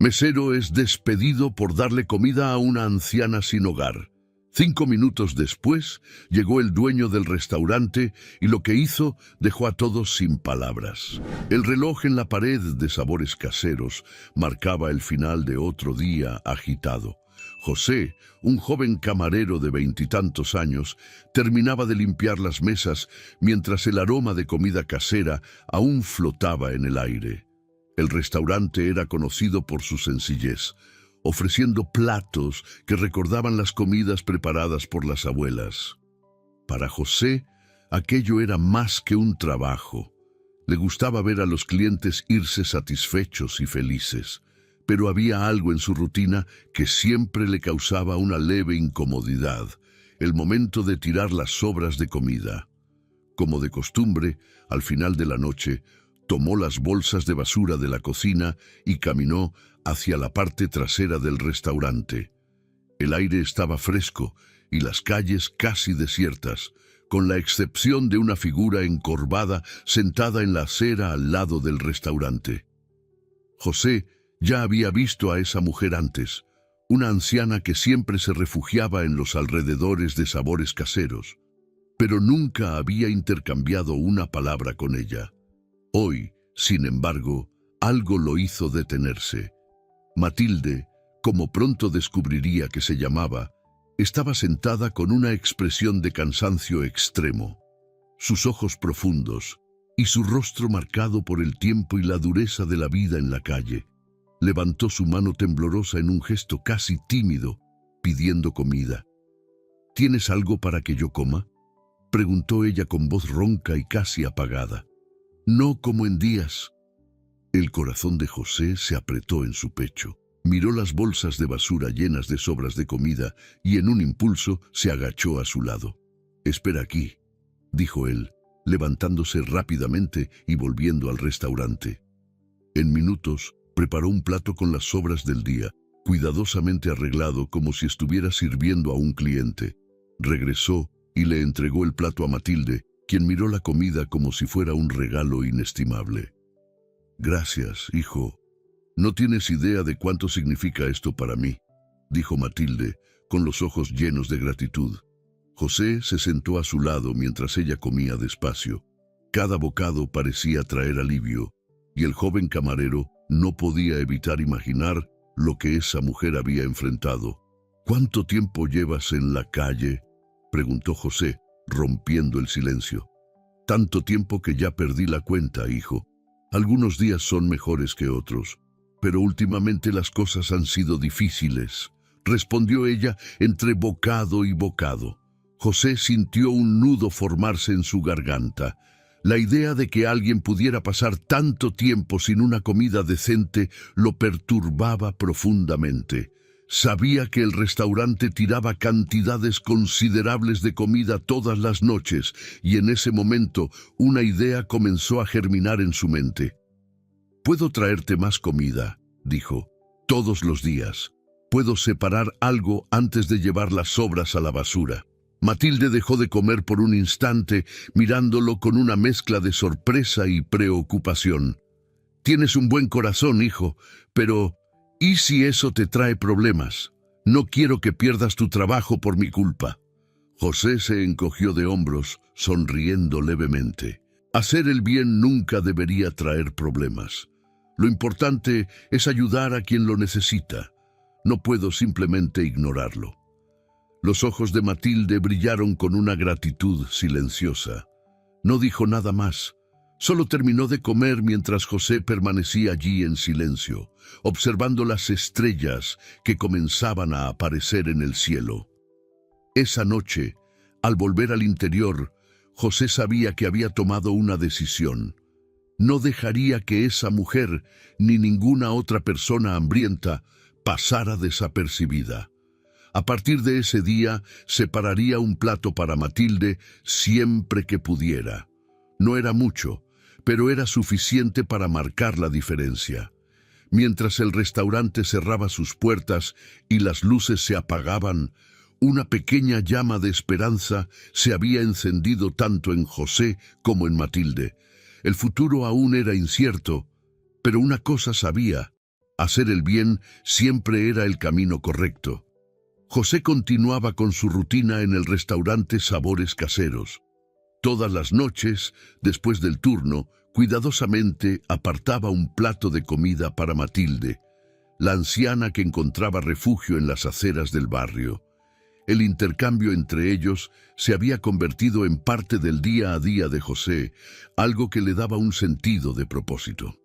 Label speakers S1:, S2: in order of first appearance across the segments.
S1: Mesero es despedido por darle comida a una anciana sin hogar. 5 minutos después, llegó el dueño del restaurante y lo que hizo dejó a todos sin palabras. El reloj en la pared de Sabores Caseros marcaba el final de otro día agitado. José, un joven camarero de 20 y tantos años, terminaba de limpiar las mesas mientras el aroma de comida casera aún flotaba en el aire. El restaurante era conocido por su sencillez, ofreciendo platos que recordaban las comidas preparadas por las abuelas. Para José, aquello era más que un trabajo. Le gustaba ver a los clientes irse satisfechos y felices, pero había algo en su rutina que siempre le causaba una leve incomodidad: el momento de tirar las sobras de comida. Como de costumbre, al final de la noche, tomó las bolsas de basura de la cocina y caminó hacia la parte trasera del restaurante. El aire estaba fresco y las calles casi desiertas, con la excepción de una figura encorvada sentada en la acera al lado del restaurante. José ya había visto a esa mujer antes, una anciana que siempre se refugiaba en los alrededores de Sabores Caseros, pero nunca había intercambiado una palabra con ella. Hoy, sin embargo, algo lo hizo detenerse. Matilde, como pronto descubriría que se llamaba, estaba sentada con una expresión de cansancio extremo. Sus ojos profundos y su rostro marcado por el tiempo y la dureza de la vida en la calle. Levantó su mano temblorosa en un gesto casi tímido, pidiendo comida. ¿Tienes algo para que yo coma?, preguntó ella con voz ronca y casi apagada. No como en días. El corazón de José se apretó en su pecho. Miró las bolsas de basura llenas de sobras de comida y en un impulso se agachó a su lado. «Espera aquí», dijo él, levantándose rápidamente y volviendo al restaurante. En minutos, preparó un plato con las sobras del día, cuidadosamente arreglado como si estuviera sirviendo a un cliente. Regresó y le entregó el plato a Matilde, quien miró la comida como si fuera un regalo inestimable. «Gracias, hijo. No tienes idea de cuánto significa esto para mí», dijo Matilde, con los ojos llenos de gratitud. José se sentó a su lado mientras ella comía despacio. Cada bocado parecía traer alivio, y el joven camarero no podía evitar imaginar lo que esa mujer había enfrentado. «¿Cuánto tiempo llevas en la calle?», preguntó José, rompiendo el silencio. «Tanto tiempo que ya perdí la cuenta, hijo. Algunos días son mejores que otros, pero últimamente las cosas han sido difíciles», respondió ella entre bocado y bocado. José sintió un nudo formarse en su garganta. La idea de que alguien pudiera pasar tanto tiempo sin una comida decente lo perturbaba profundamente. Sabía que el restaurante tiraba cantidades considerables de comida todas las noches, y en ese momento una idea comenzó a germinar en su mente. «Puedo traerte más comida», dijo, «todos los días. Puedo separar algo antes de llevar las sobras a la basura». Matilde dejó de comer por un instante, mirándolo con una mezcla de sorpresa y preocupación. «Tienes un buen corazón, hijo, pero ¿y si eso te trae problemas? No quiero que pierdas tu trabajo por mi culpa». José se encogió de hombros, sonriendo levemente. Hacer el bien nunca debería traer problemas. Lo importante es ayudar a quien lo necesita. No puedo simplemente ignorarlo. Los ojos de Matilde brillaron con una gratitud silenciosa. No dijo nada más. Solo terminó de comer mientras José permanecía allí en silencio, observando las estrellas que comenzaban a aparecer en el cielo. Esa noche, al volver al interior, José sabía que había tomado una decisión. No dejaría que esa mujer, ni ninguna otra persona hambrienta, pasara desapercibida. A partir de ese día, separaría un plato para Matilde siempre que pudiera. No era mucho, pero era suficiente para marcar la diferencia. Mientras el restaurante cerraba sus puertas y las luces se apagaban, una pequeña llama de esperanza se había encendido tanto en José como en Matilde. El futuro aún era incierto, pero una cosa sabía: Hacer el bien siempre era el camino correcto. José continuaba con su rutina en el restaurante Sabores Caseros. Todas las noches, después del turno, cuidadosamente apartaba un plato de comida para Matilde, la anciana que encontraba refugio en las aceras del barrio. El intercambio entre ellos se había convertido en parte del día a día de José, algo que le daba un sentido de propósito.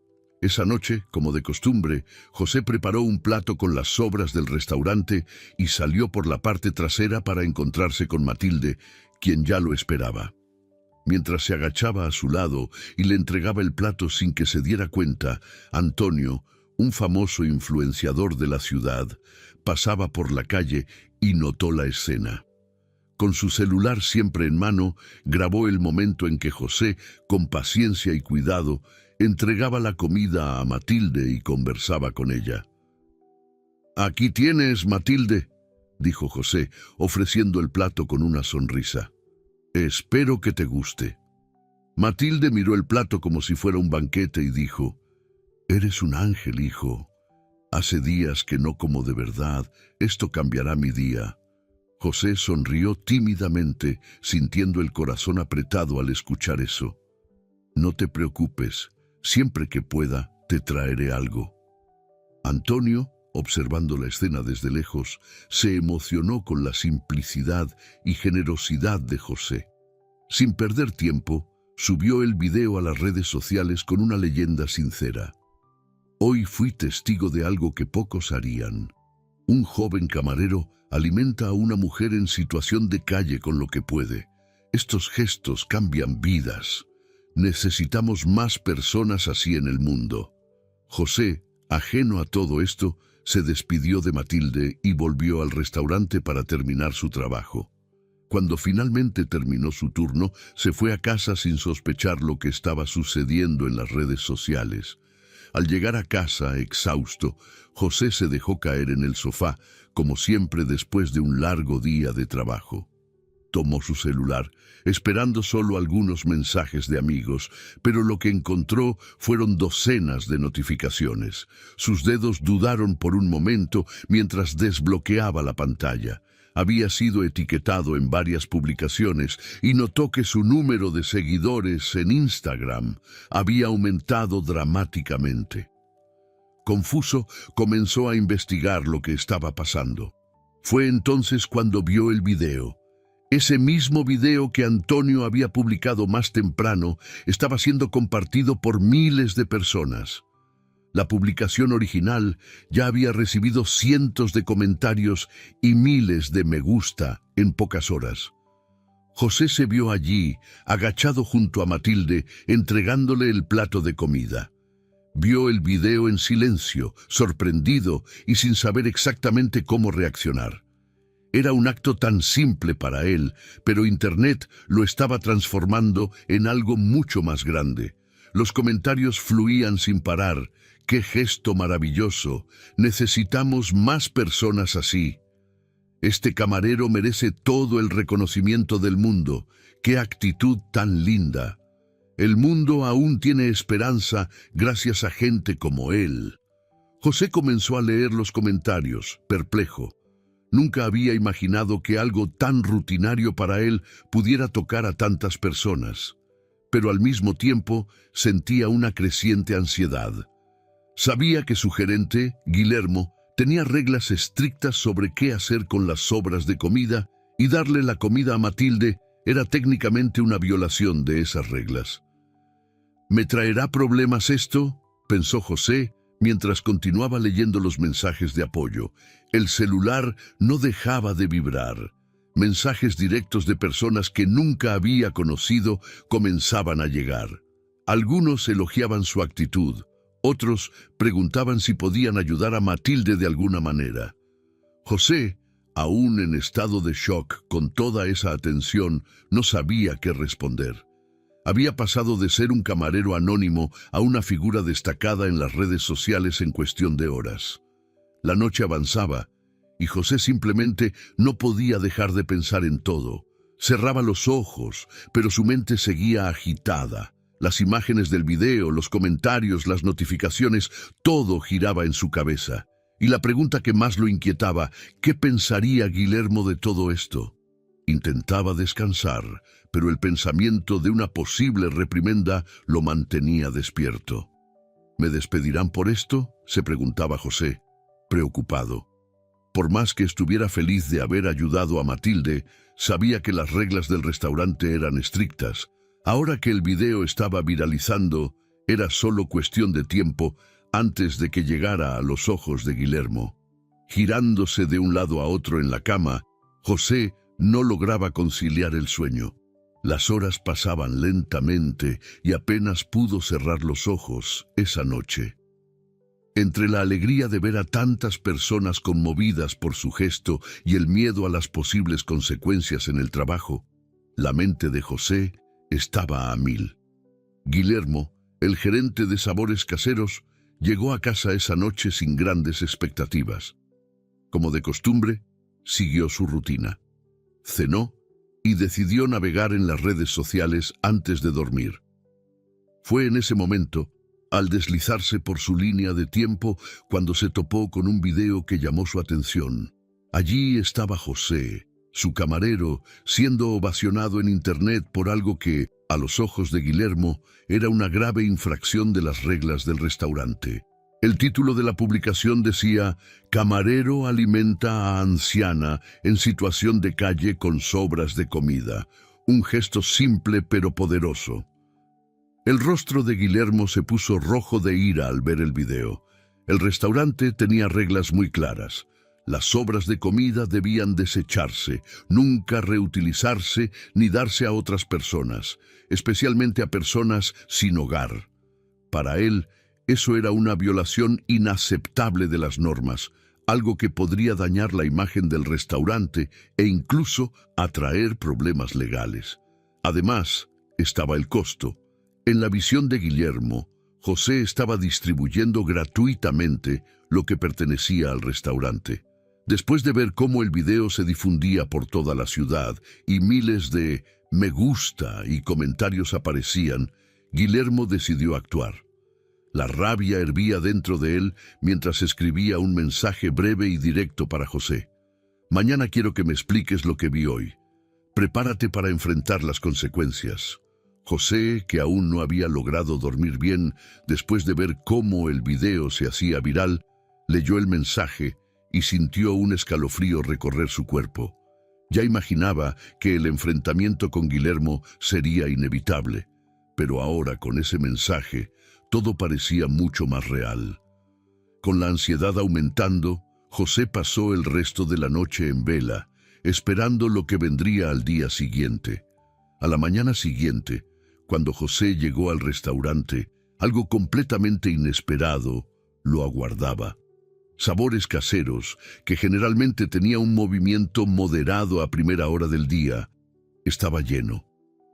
S1: Esa noche, como de costumbre, José preparó un plato con las sobras del restaurante y salió por la parte trasera para encontrarse con Matilde, quien ya lo esperaba. Mientras se agachaba a su lado y le entregaba el plato sin que se diera cuenta, Antonio, un famoso influenciador de la ciudad, pasaba por la calle y notó la escena. Con su celular siempre en mano, grabó el momento en que José, con paciencia y cuidado, entregaba la comida a Matilde y conversaba con ella. «Aquí tienes, Matilde», dijo José, ofreciendo el plato con una sonrisa. «Espero que te guste». Matilde miró el plato como si fuera un banquete y dijo: «Eres un ángel, hijo. Hace días que no como de verdad. Esto cambiará mi día». José sonrió tímidamente, sintiendo el corazón apretado al escuchar eso. «No te preocupes. Siempre que pueda, te traeré algo». Antonio, observando la escena desde lejos, se emocionó con la simplicidad y generosidad de José. Sin perder tiempo, subió el video a las redes sociales con una leyenda sincera. «Hoy fui testigo de algo que pocos harían. Un joven camarero alimenta a una mujer en situación de calle con lo que puede. Estos gestos cambian vidas. Necesitamos más personas así en el mundo». José, ajeno a todo esto, se despidió de Matilde y volvió al restaurante para terminar su trabajo. Cuando finalmente terminó su turno, se fue a casa sin sospechar lo que estaba sucediendo en las redes sociales. Al llegar a casa, exhausto, José se dejó caer en el sofá, como siempre después de un largo día de trabajo. Tomó su celular, esperando solo algunos mensajes de amigos, pero lo que encontró fueron docenas de notificaciones. Sus dedos dudaron por un momento mientras desbloqueaba la pantalla. Había sido etiquetado en varias publicaciones y notó que su número de seguidores en Instagram había aumentado dramáticamente. Confuso, comenzó a investigar lo que estaba pasando. Fue entonces cuando vio el video. Ese mismo video que Antonio había publicado más temprano estaba siendo compartido por miles de personas. La publicación original ya había recibido cientos de comentarios y miles de me gusta en pocas horas. José se vio allí, agachado junto a Matilde, entregándole el plato de comida. Vio el video en silencio, sorprendido y sin saber exactamente cómo reaccionar. Era un acto tan simple para él, pero Internet lo estaba transformando en algo mucho más grande. Los comentarios fluían sin parar. ¡Qué gesto maravilloso! Necesitamos más personas así. Este camarero merece todo el reconocimiento del mundo. ¡Qué actitud tan linda! El mundo aún tiene esperanza gracias a gente como él. José comenzó a leer los comentarios, perplejo. Nunca había imaginado que algo tan rutinario para él pudiera tocar a tantas personas. Pero al mismo tiempo sentía una creciente ansiedad. Sabía que su gerente, Guillermo, tenía reglas estrictas sobre qué hacer con las sobras de comida, y darle la comida a Matilde era técnicamente una violación de esas reglas. ¿Me traerá problemas esto?, pensó José, mientras continuaba leyendo los mensajes de apoyo. El celular no dejaba de vibrar. Mensajes directos de personas que nunca había conocido comenzaban a llegar. Algunos elogiaban su actitud, otros preguntaban si podían ayudar a Matilde de alguna manera. José, aún en estado de shock con toda esa atención, no sabía qué responder. Había pasado de ser un camarero anónimo a una figura destacada en las redes sociales en cuestión de horas. La noche avanzaba y José simplemente no podía dejar de pensar en todo. Cerraba los ojos, pero su mente seguía agitada. Las imágenes del video, los comentarios, las notificaciones, todo giraba en su cabeza. Y la pregunta que más lo inquietaba, ¿qué pensaría Guillermo de todo esto? Intentaba descansar, pero el pensamiento de una posible reprimenda lo mantenía despierto. ¿Me despedirán por esto?, se preguntaba José, preocupado. Por más que estuviera feliz de haber ayudado a Matilde, sabía que las reglas del restaurante eran estrictas. Ahora que el video estaba viralizando, era solo cuestión de tiempo antes de que llegara a los ojos de Guillermo. Girándose de un lado a otro en la cama, José no lograba conciliar el sueño. Las horas pasaban lentamente y apenas pudo cerrar los ojos esa noche. Entre la alegría de ver a tantas personas conmovidas por su gesto y el miedo a las posibles consecuencias en el trabajo, la mente de José estaba a mil. Guillermo, el gerente de Sabores Caseros, llegó a casa esa noche sin grandes expectativas. Como de costumbre, siguió su rutina. Cenó y decidió navegar en las redes sociales antes de dormir. Fue en ese momento, al deslizarse por su línea de tiempo, cuando se topó con un video que llamó su atención. Allí estaba José, su camarero, siendo ovacionado en internet por algo que, a los ojos de Guillermo, era una grave infracción de las reglas del restaurante. El título de la publicación decía: «Camarero alimenta a anciana en situación de calle con sobras de comida». Un gesto simple pero poderoso. El rostro de Guillermo se puso rojo de ira al ver el video. El restaurante tenía reglas muy claras. Las sobras de comida debían desecharse, nunca reutilizarse ni darse a otras personas, especialmente a personas sin hogar. Para él, eso era una violación inaceptable de las normas, algo que podría dañar la imagen del restaurante e incluso atraer problemas legales. Además, estaba el costo. En la visión de Guillermo, José estaba distribuyendo gratuitamente lo que pertenecía al restaurante. Después de ver cómo el video se difundía por toda la ciudad y miles de me gusta y comentarios aparecían, Guillermo decidió actuar. La rabia hervía dentro de él mientras escribía un mensaje breve y directo para José. «Mañana quiero que me expliques lo que vi hoy. Prepárate para enfrentar las consecuencias». José, que aún no había logrado dormir bien después de ver cómo el video se hacía viral, leyó el mensaje y sintió un escalofrío recorrer su cuerpo. Ya imaginaba que el enfrentamiento con Guillermo sería inevitable, pero ahora con ese mensaje todo parecía mucho más real. Con la ansiedad aumentando, José pasó el resto de la noche en vela, esperando lo que vendría al día siguiente. A la mañana siguiente, cuando José llegó al restaurante, algo completamente inesperado lo aguardaba. Sabores Caseros, que generalmente tenía un movimiento moderado a primera hora del día, estaba lleno.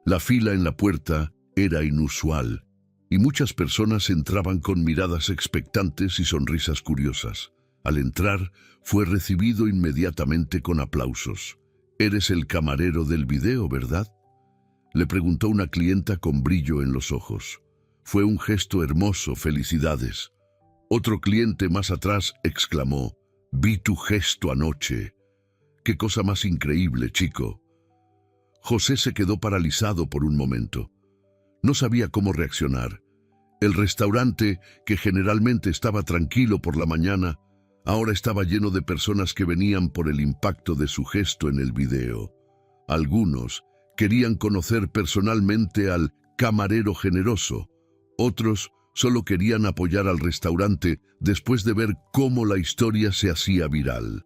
S1: La fila en la puerta era inusual, y muchas personas entraban con miradas expectantes y sonrisas curiosas. Al entrar, fue recibido inmediatamente con aplausos. «Eres el camarero del video, ¿verdad?», le preguntó una clienta con brillo en los ojos. Fue un gesto hermoso, felicidades. Otro cliente más atrás exclamó: «Vi tu gesto anoche. ¡Qué cosa más increíble, chico!». José se quedó paralizado por un momento. No sabía cómo reaccionar. El restaurante, que generalmente estaba tranquilo por la mañana, ahora estaba lleno de personas que venían por el impacto de su gesto en el video. Algunos querían conocer personalmente al camarero generoso. Otros solo querían apoyar al restaurante después de ver cómo la historia se hacía viral.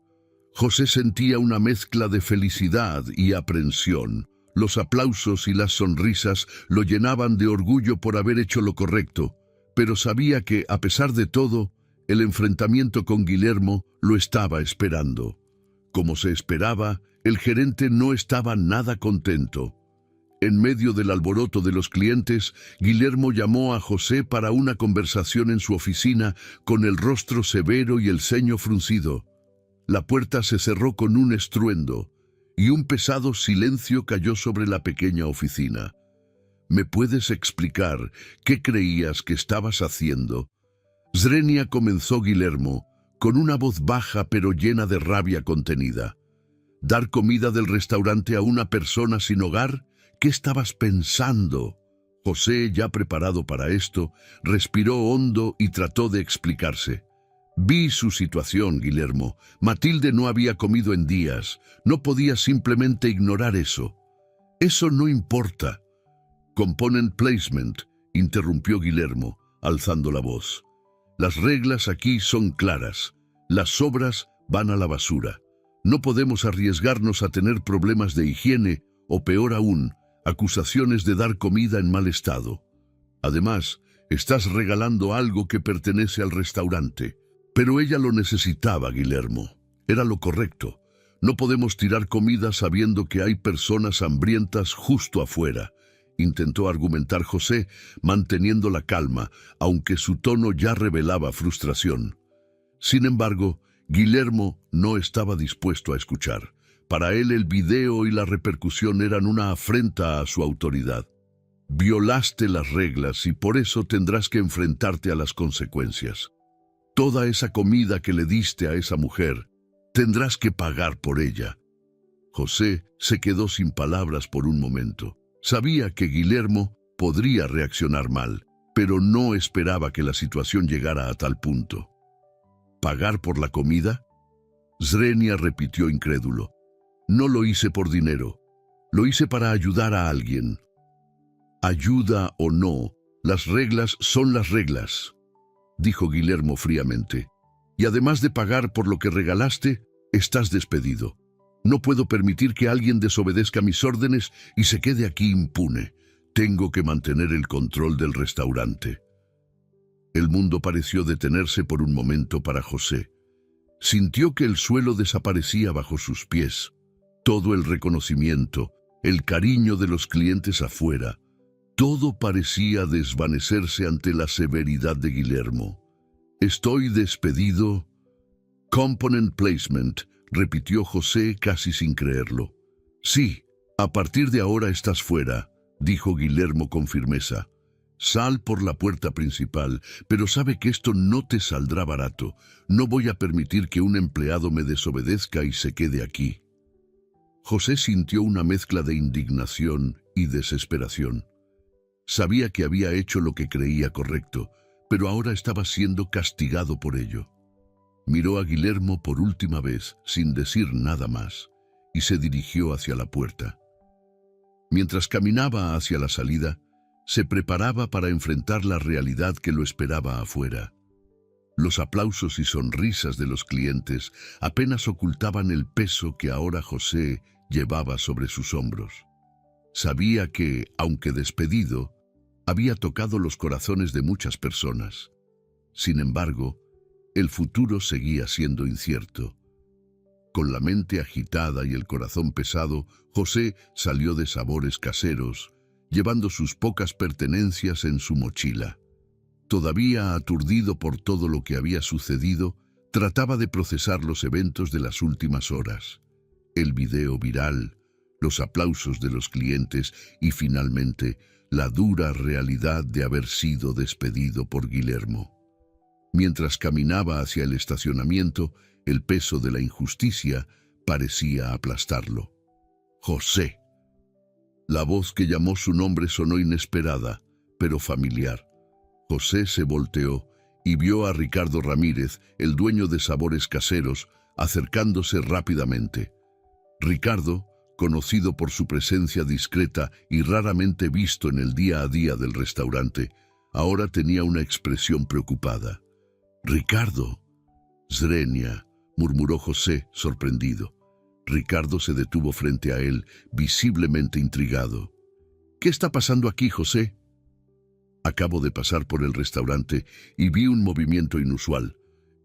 S1: José sentía una mezcla de felicidad y aprensión. Los aplausos y las sonrisas lo llenaban de orgullo por haber hecho lo correcto, pero sabía que, a pesar de todo, el enfrentamiento con Guillermo lo estaba esperando. Como se esperaba, el gerente no estaba nada contento. En medio del alboroto de los clientes, Guillermo llamó a José para una conversación en su oficina con el rostro severo y el ceño fruncido. La puerta se cerró con un estruendo y un pesado silencio cayó sobre la pequeña oficina. ¿Me puedes explicar qué creías que estabas haciendo? Zrenia, comenzó Guillermo, con una voz baja pero llena de rabia contenida. ¿Dar comida del restaurante a una persona sin hogar? ¿Qué estabas pensando? José, ya preparado para esto, respiró hondo y trató de explicarse. Vi su situación, Guillermo. Matilde no había comido en días. No podía simplemente ignorar eso. Eso no importa. Component placement, interrumpió Guillermo, alzando la voz. Las reglas aquí son claras. Las sobras van a la basura. No podemos arriesgarnos a tener problemas de higiene o, peor aún, acusaciones de dar comida en mal estado. Además, estás regalando algo que pertenece al restaurante. Pero ella lo necesitaba, Guillermo. Era lo correcto. No podemos tirar comida sabiendo que hay personas hambrientas justo afuera, intentó argumentar José, manteniendo la calma, aunque su tono ya revelaba frustración. Sin embargo, Guillermo no estaba dispuesto a escuchar. Para él el video y la repercusión eran una afrenta a su autoridad. Violaste las reglas y por eso tendrás que enfrentarte a las consecuencias. Toda esa comida que le diste a esa mujer, tendrás que pagar por ella. José se quedó sin palabras por un momento. Sabía que Guillermo podría reaccionar mal, pero no esperaba que la situación llegara a tal punto. ¿Pagar por la comida? Zrenia repitió incrédulo. No lo hice por dinero. Lo hice para ayudar a alguien. Ayuda o no, las reglas son las reglas, dijo Guillermo fríamente. Y además de pagar por lo que regalaste, estás despedido. No puedo permitir que alguien desobedezca mis órdenes y se quede aquí impune. Tengo que mantener el control del restaurante. El mundo pareció detenerse por un momento para José. Sintió que el suelo desaparecía bajo sus pies. Todo el reconocimiento, el cariño de los clientes afuera, todo parecía desvanecerse ante la severidad de Guillermo. Estoy despedido. Component placement, repitió José casi sin creerlo. Sí, a partir de ahora estás fuera, dijo Guillermo con firmeza. Sal por la puerta principal, pero sabe que esto no te saldrá barato. No voy a permitir que un empleado me desobedezca y se quede aquí. José sintió una mezcla de indignación y desesperación. Sabía que había hecho lo que creía correcto, pero ahora estaba siendo castigado por ello. Miró a Guillermo por última vez, sin decir nada más, y se dirigió hacia la puerta. Mientras caminaba hacia la salida, se preparaba para enfrentar la realidad que lo esperaba afuera. Los aplausos y sonrisas de los clientes apenas ocultaban el peso que ahora José llevaba sobre sus hombros. Sabía que, aunque despedido, había tocado los corazones de muchas personas. Sin embargo, el futuro seguía siendo incierto. Con la mente agitada y el corazón pesado, José salió de Sabores Caseros, llevando sus pocas pertenencias en su mochila. Todavía aturdido por todo lo que había sucedido, trataba de procesar los eventos de las últimas horas. El video viral, los aplausos de los clientes y finalmente la dura realidad de haber sido despedido por Guillermo. Mientras caminaba hacia el estacionamiento, el peso de la injusticia parecía aplastarlo. José. La voz que llamó su nombre sonó inesperada, pero familiar. José se volteó y vio a Ricardo Ramírez, el dueño de Sabores Caseros, acercándose rápidamente. Ricardo, conocido por su presencia discreta y raramente visto en el día a día del restaurante, ahora tenía una expresión preocupada. «Ricardo». «Zrenia», murmuró José, sorprendido. Ricardo se detuvo frente a él, visiblemente intrigado. «¿Qué está pasando aquí, José?» «Acabo de pasar por el restaurante y vi un movimiento inusual.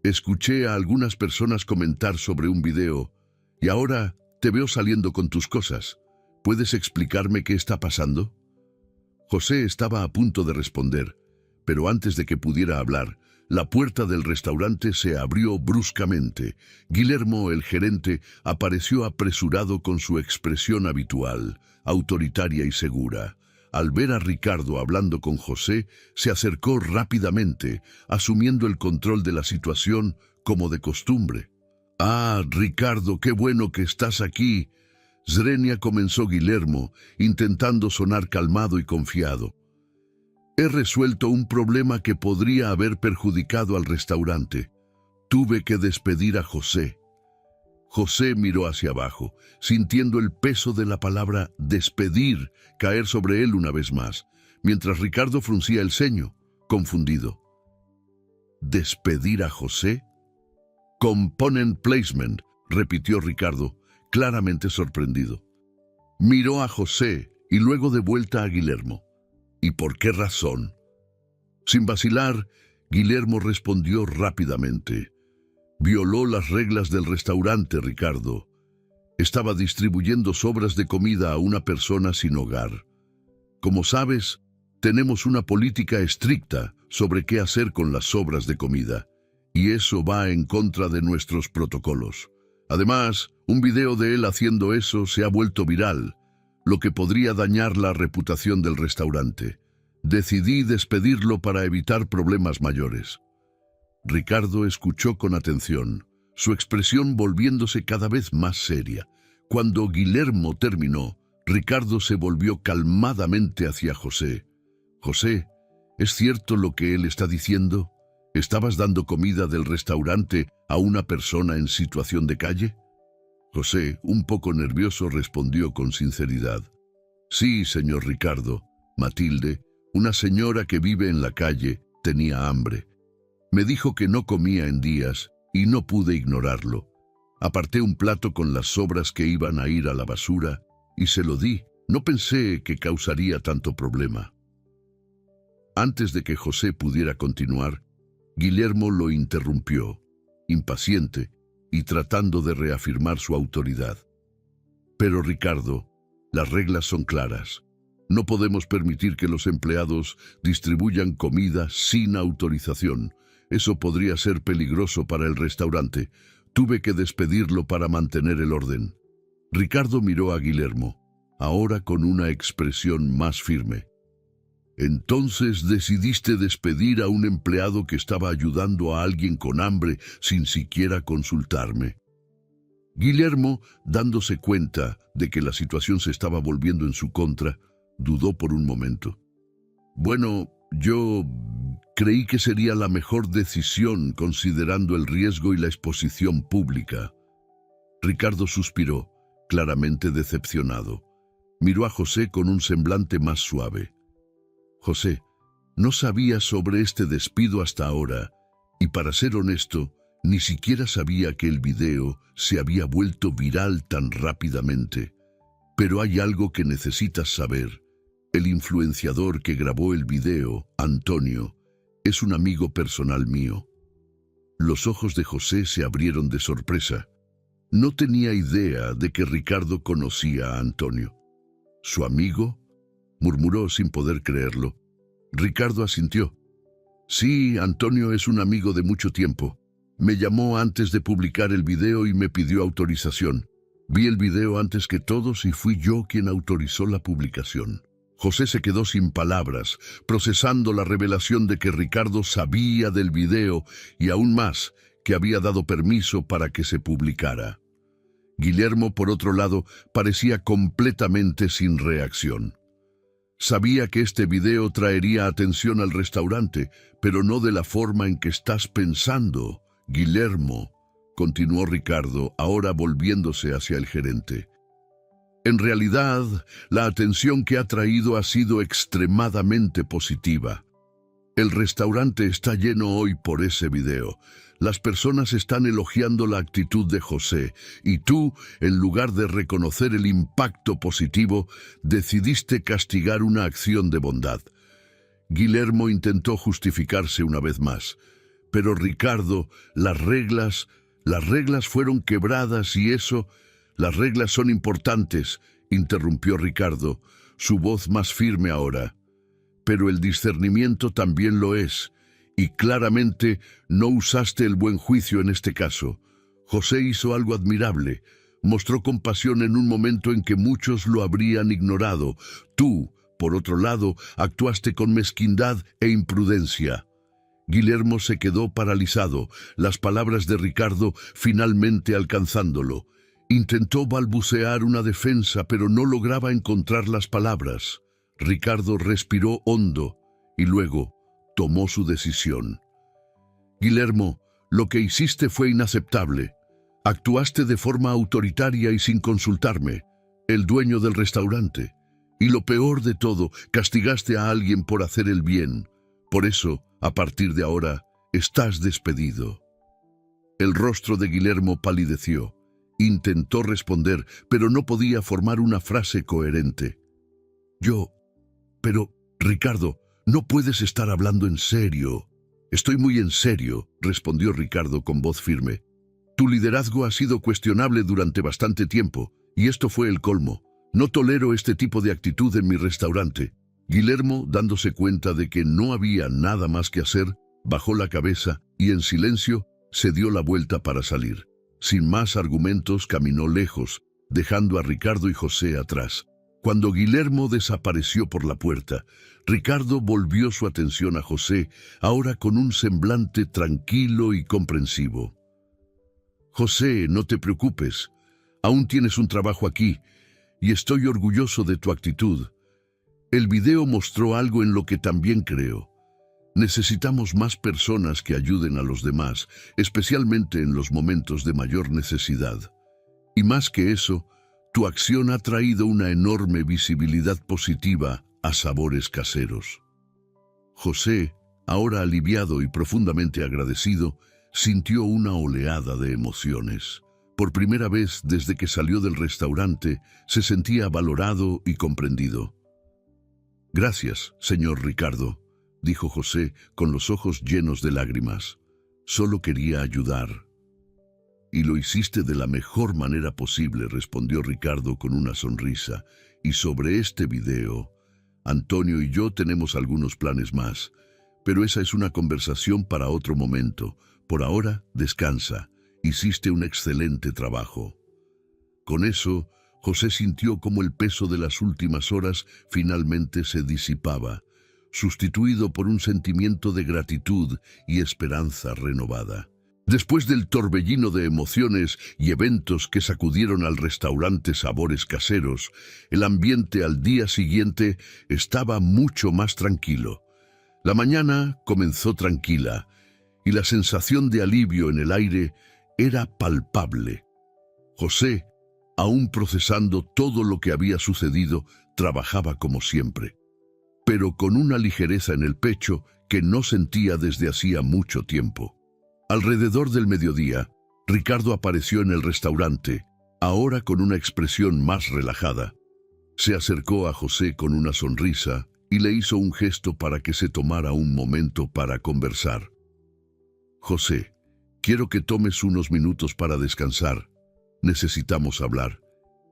S1: Escuché a algunas personas comentar sobre un video y ahora te veo saliendo con tus cosas. ¿Puedes explicarme qué está pasando?» José estaba a punto de responder, pero antes de que pudiera hablar, la puerta del restaurante se abrió bruscamente. Guillermo, el gerente, apareció apresurado con su expresión habitual, autoritaria y segura. al ver a Ricardo hablando con José, se acercó rápidamente, asumiendo el control de la situación como de costumbre. «Ah, Ricardo, qué bueno que estás aquí», Zrenia comenzó Guillermo, intentando sonar calmado y confiado. «He resuelto un problema que podría haber perjudicado al restaurante. Tuve que despedir a José». José miró hacia abajo, sintiendo el peso de la palabra despedir caer sobre él una vez más, mientras Ricardo fruncía el ceño, confundido. ¿Despedir a José? «Component placement», repitió Ricardo, claramente sorprendido. Miró a José y luego de vuelta a Guillermo. «¿Y por qué razón?» Sin vacilar, Guillermo respondió rápidamente. «Violó las reglas del restaurante, Ricardo. Estaba distribuyendo sobras de comida a una persona sin hogar. Como sabes, tenemos una política estricta sobre qué hacer con las sobras de comida, y eso va en contra de nuestros protocolos. Además, un video de él haciendo eso se ha vuelto viral, lo que podría dañar la reputación del restaurante. Decidí despedirlo para evitar problemas mayores». Ricardo escuchó con atención, su expresión volviéndose cada vez más seria. Cuando Guillermo terminó, Ricardo se volvió calmadamente hacia José. «José, ¿es cierto lo que él está diciendo? ¿Estabas dando comida del restaurante a una persona en situación de calle?» José, un poco nervioso, respondió con sinceridad. «Sí, señor Ricardo. Matilde, una señora que vive en la calle, tenía hambre. Me dijo que no comía en días y no pude ignorarlo. Aparté un plato con las sobras que iban a ir a la basura y se lo di. No pensé que causaría tanto problema». Antes de que José pudiera continuar, Guillermo lo interrumpió, impaciente y tratando de reafirmar su autoridad. «Pero Ricardo, las reglas son claras. No podemos permitir que los empleados distribuyan comida sin autorización. Eso podría ser peligroso para el restaurante. Tuve que despedirlo para mantener el orden». Ricardo miró a Guillermo, ahora con una expresión más firme. «¿Entonces decidiste despedir a un empleado que estaba ayudando a alguien con hambre sin siquiera consultarme?» Guillermo, dándose cuenta de que la situación se estaba volviendo en su contra, dudó por un momento. «Bueno, yo creí que sería la mejor decisión considerando el riesgo y la exposición pública». Ricardo suspiró, claramente decepcionado. Miró a José con un semblante más suave. «José, no sabía sobre este despido hasta ahora, y para ser honesto, ni siquiera sabía que el video se había vuelto viral tan rápidamente. Pero hay algo que necesitas saber. El influenciador que grabó el video, Antonio, es un amigo personal mío». Los ojos de José se abrieron de sorpresa. No tenía idea de que Ricardo conocía a Antonio. «¿Su amigo?», murmuró sin poder creerlo. Ricardo asintió. «Sí, Antonio es un amigo de mucho tiempo. Me llamó antes de publicar el video y me pidió autorización. Vi el video antes que todos y fui yo quien autorizó la publicación». José se quedó sin palabras, procesando la revelación de que Ricardo sabía del video y aún más, que había dado permiso para que se publicara. Guillermo, por otro lado, parecía completamente sin reacción. Sabía que este video traería atención al restaurante, pero no de la forma en que estás pensando, Guillermo, continuó Ricardo, ahora volviéndose hacia el gerente. En realidad, la atención que ha traído ha sido extremadamente positiva. El restaurante está lleno hoy por ese video. Las personas están elogiando la actitud de José, y tú, en lugar de reconocer el impacto positivo, decidiste castigar una acción de bondad. Guillermo intentó justificarse una vez más. Pero Ricardo, las reglas fueron quebradas y eso... «Las reglas son importantes», interrumpió Ricardo, su voz más firme ahora. «Pero el discernimiento también lo es, y claramente no usaste el buen juicio en este caso. José hizo algo admirable, mostró compasión en un momento en que muchos lo habrían ignorado. Tú, Por otro lado, actuaste con mezquindad e imprudencia. Guillermo se quedó paralizado, las palabras de Ricardo finalmente alcanzándolo. Intentó balbucear una defensa, pero no lograba encontrar las palabras. Ricardo respiró hondo y luego tomó su decisión. Guillermo, lo que hiciste fue inaceptable. Actuaste de forma autoritaria y sin consultarme, el dueño del restaurante. Y lo peor de todo, castigaste a alguien por hacer el bien. Por eso, a partir de ahora, estás despedido. El rostro de Guillermo palideció. Intentó responder, pero no podía formar una frase coherente. Pero, Ricardo, no puedes estar hablando en serio. Estoy muy en serio, respondió Ricardo con voz firme. Tu liderazgo ha sido cuestionable durante bastante tiempo, y esto fue el colmo. No tolero este tipo de actitud en mi restaurante. Guillermo, dándose cuenta de que no había nada más que hacer, bajó la cabeza y en silencio se dio la vuelta para salir. Sin más argumentos caminó lejos, dejando a Ricardo y José atrás. Cuando Guillermo desapareció por la puerta, Ricardo volvió su atención a José, ahora con un semblante tranquilo y comprensivo. José, no te preocupes. Aún tienes un trabajo aquí, y estoy orgulloso de tu actitud. El video mostró algo en lo que también creo. Necesitamos más personas que ayuden a los demás, especialmente en los momentos de mayor necesidad. Y más que eso, tu acción ha traído una enorme visibilidad positiva a Sabores Caseros. José, ahora aliviado y profundamente agradecido, sintió una oleada de emociones. Por primera vez desde que salió del restaurante, se sentía valorado y comprendido. Gracias, señor Ricardo, dijo José con los ojos llenos de lágrimas. Solo quería ayudar. Y lo hiciste de la mejor manera posible, respondió Ricardo con una sonrisa. Y sobre este video, Antonio y yo tenemos algunos planes más, pero esa es una conversación para otro momento. Por ahora, descansa. Hiciste un excelente trabajo. Con eso, José sintió como el peso de las últimas horas finalmente se disipaba, sustituido por un sentimiento de gratitud y esperanza renovada. Después del torbellino de emociones y eventos que sacudieron al restaurante Sabores Caseros, el ambiente al día siguiente estaba mucho más tranquilo. La mañana comenzó tranquila, y la sensación de alivio en el aire era palpable. José, aún procesando todo lo que había sucedido, trabajaba como siempre, pero con una ligereza en el pecho que no sentía desde hacía mucho tiempo. Alrededor del mediodía, Ricardo apareció en el restaurante, ahora con una expresión más relajada. Se acercó a José con una sonrisa y le hizo un gesto para que se tomara un momento para conversar. José, quiero que tomes unos minutos para descansar. Necesitamos hablar.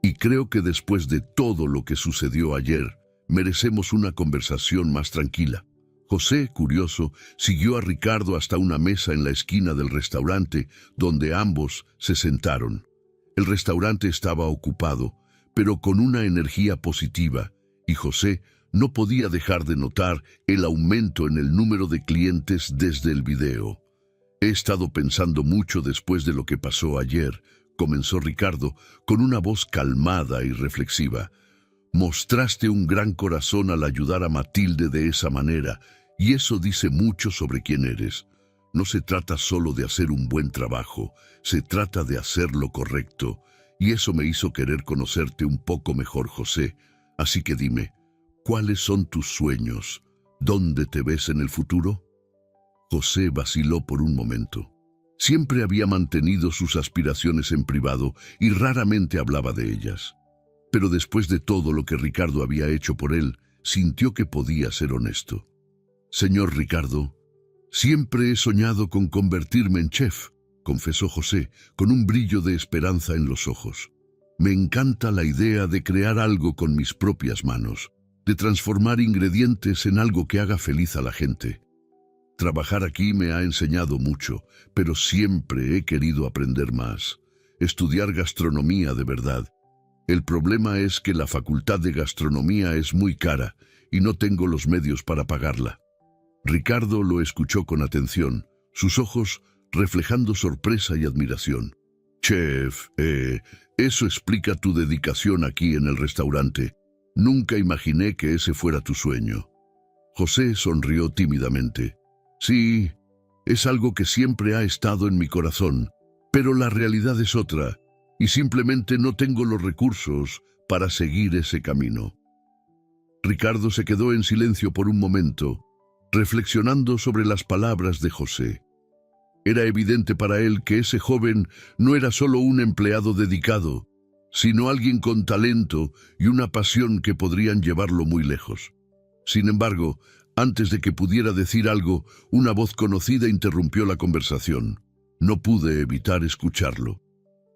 S1: Y creo que después de todo lo que sucedió ayer, merecemos una conversación más tranquila. José, curioso, siguió a Ricardo hasta una mesa en la esquina del restaurante, donde ambos se sentaron. El restaurante estaba ocupado, pero con una energía positiva, y José no podía dejar de notar el aumento en el número de clientes desde el video. He estado pensando mucho después de lo que pasó ayer, comenzó Ricardo con una voz calmada y reflexiva. Mostraste un gran corazón al ayudar a Matilde de esa manera, y eso dice mucho sobre quién eres. No se trata solo de hacer un buen trabajo, se trata de hacer lo correcto, y eso me hizo querer conocerte un poco mejor, José. Así que dime, ¿cuáles son tus sueños? ¿Dónde te ves en el futuro? José vaciló por un momento. Siempre había mantenido sus aspiraciones en privado y raramente hablaba de ellas. Pero después de todo lo que Ricardo había hecho por él, sintió que podía ser honesto. Señor Ricardo, siempre he soñado con convertirme en chef, confesó José, con un brillo de esperanza en los ojos. Me encanta la idea de crear algo con mis propias manos, de transformar ingredientes en algo que haga feliz a la gente. Trabajar aquí me ha enseñado mucho, pero siempre he querido aprender más, estudiar gastronomía de verdad. El problema es que la facultad de gastronomía es muy cara y no tengo los medios para pagarla. Ricardo lo escuchó con atención, sus ojos reflejando sorpresa y admiración. Chef, eso explica tu dedicación aquí en el restaurante. Nunca imaginé que ese fuera tu sueño. José sonrió tímidamente. Sí, es algo que siempre ha estado en mi corazón, pero la realidad es otra, y simplemente no tengo los recursos para seguir ese camino. Ricardo se quedó en silencio por un momento, reflexionando sobre las palabras de José. Era evidente para él que ese joven no era solo un empleado dedicado, sino alguien con talento y una pasión que podrían llevarlo muy lejos. Sin embargo, antes de que pudiera decir algo, una voz conocida interrumpió la conversación. No pude evitar escucharlo.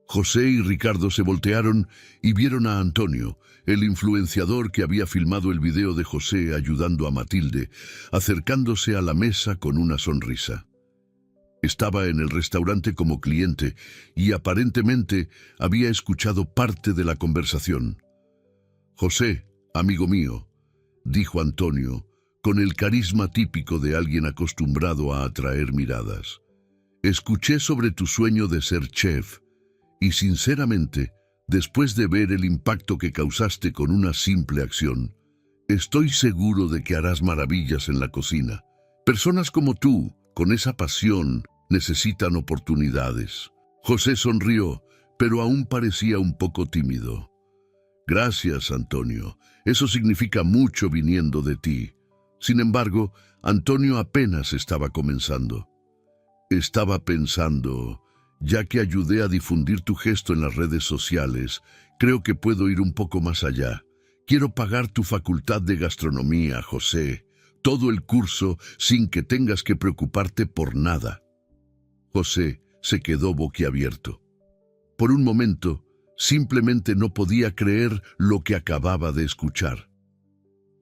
S1: José y Ricardo se voltearon y vieron a Antonio, el influenciador que había filmado el video de José ayudando a Matilde, acercándose a la mesa con una sonrisa. Estaba en el restaurante como cliente y aparentemente había escuchado parte de la conversación. José, amigo mío, dijo Antonio, con el carisma típico de alguien acostumbrado a atraer miradas. Escuché sobre tu sueño de ser chef y sinceramente, después de ver el impacto que causaste con una simple acción, estoy seguro de que harás maravillas en la cocina. Personas como tú, con esa pasión, necesitan oportunidades. José sonrió, pero aún parecía un poco tímido. Gracias, Antonio. Eso significa mucho viniendo de ti. Sin embargo, Antonio apenas estaba comenzando. Estaba pensando, ya que ayudé a difundir tu gesto en las redes sociales, creo que puedo ir un poco más allá. Quiero pagar tu facultad de gastronomía, José. Todo el curso sin que tengas que preocuparte por nada. José se quedó boquiabierto. Por un momento, simplemente no podía creer lo que acababa de escuchar.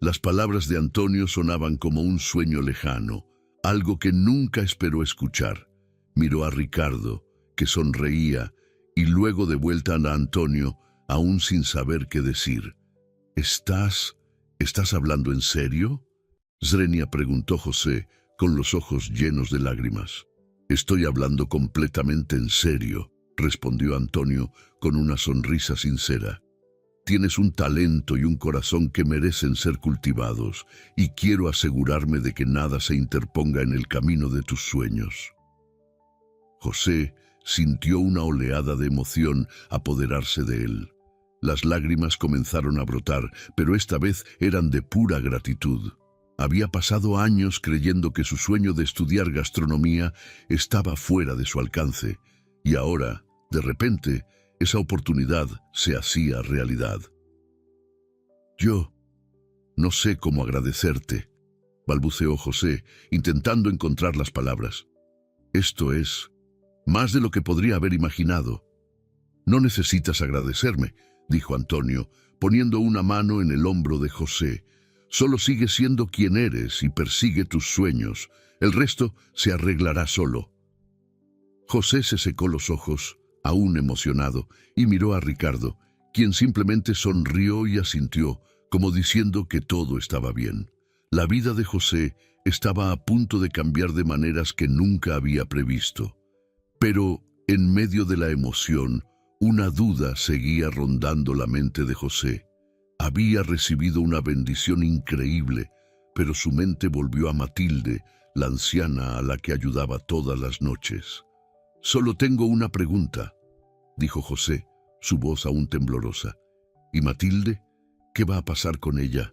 S1: Las palabras de Antonio sonaban como un sueño lejano, algo que nunca esperó escuchar. Miró a Ricardo, que sonreía, y luego de vuelta a Antonio, aún sin saber qué decir. ¿Estás hablando en serio?, Zrenia preguntó José, con los ojos llenos de lágrimas. Estoy hablando completamente en serio, respondió Antonio con una sonrisa sincera. Tienes un talento y un corazón que merecen ser cultivados, y quiero asegurarme de que nada se interponga en el camino de tus sueños. José sintió una oleada de emoción apoderarse de él. Las lágrimas comenzaron a brotar, pero esta vez eran de pura gratitud. Había pasado años creyendo que su sueño de estudiar gastronomía estaba fuera de su alcance, y ahora, de repente, esa oportunidad se hacía realidad. Yo no sé cómo agradecerte, balbuceó José, intentando encontrar las palabras. Esto es más de lo que podría haber imaginado. No necesitas agradecerme, dijo Antonio, poniendo una mano en el hombro de José. Solo sigue siendo quien eres y persigue tus sueños. El resto se arreglará solo. José se secó los ojos, aún emocionado, y miró a Ricardo, quien simplemente sonrió y asintió, como diciendo que todo estaba bien. La vida de José estaba a punto de cambiar de maneras que nunca había previsto. Pero, en medio de la emoción, una duda seguía rondando la mente de José. Había recibido una bendición increíble, pero su mente volvió a Matilde, la anciana a la que ayudaba todas las noches. Solo tengo una pregunta, dijo José, su voz aún temblorosa. ¿Y Matilde? ¿Qué va a pasar con ella?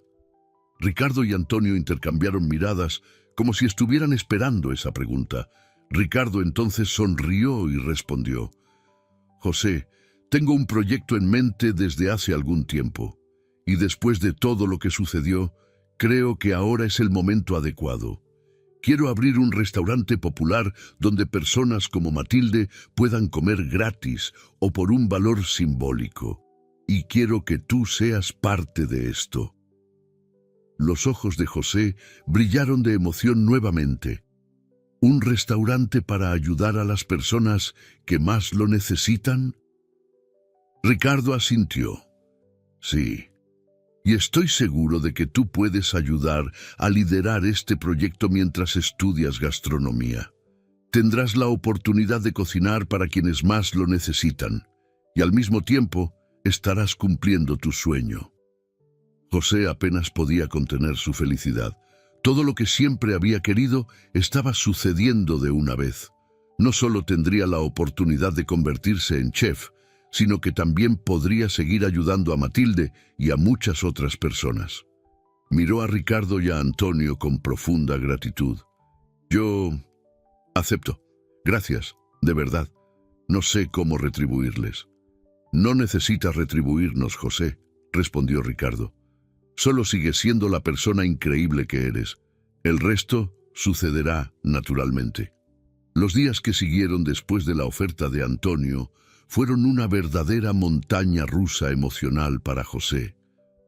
S1: Ricardo y Antonio intercambiaron miradas como si estuvieran esperando esa pregunta. Ricardo entonces sonrió y respondió: José, tengo un proyecto en mente desde hace algún tiempo. Y después de todo lo que sucedió, creo que ahora es el momento adecuado. Quiero abrir un restaurante popular donde personas como Matilde puedan comer gratis o por un valor simbólico. Y quiero que tú seas parte de esto. Los ojos de José brillaron de emoción nuevamente. ¿Un restaurante para ayudar a las personas que más lo necesitan? Ricardo asintió. Sí. Y estoy seguro de que tú puedes ayudar a liderar este proyecto mientras estudias gastronomía. Tendrás la oportunidad de cocinar para quienes más lo necesitan, y al mismo tiempo estarás cumpliendo tu sueño. José apenas podía contener su felicidad. Todo lo que siempre había querido estaba sucediendo de una vez. No solo tendría la oportunidad de convertirse en chef, sino que también podría seguir ayudando a Matilde y a muchas otras personas. Miró a Ricardo y a Antonio con profunda gratitud. Yo acepto. Gracias, de verdad. No sé cómo retribuirles. No necesitas retribuirnos, José, respondió Ricardo. Solo sigues siendo la persona increíble que eres. El resto sucederá naturalmente. Los días que siguieron después de la oferta de Antonio fueron una verdadera montaña rusa emocional para José.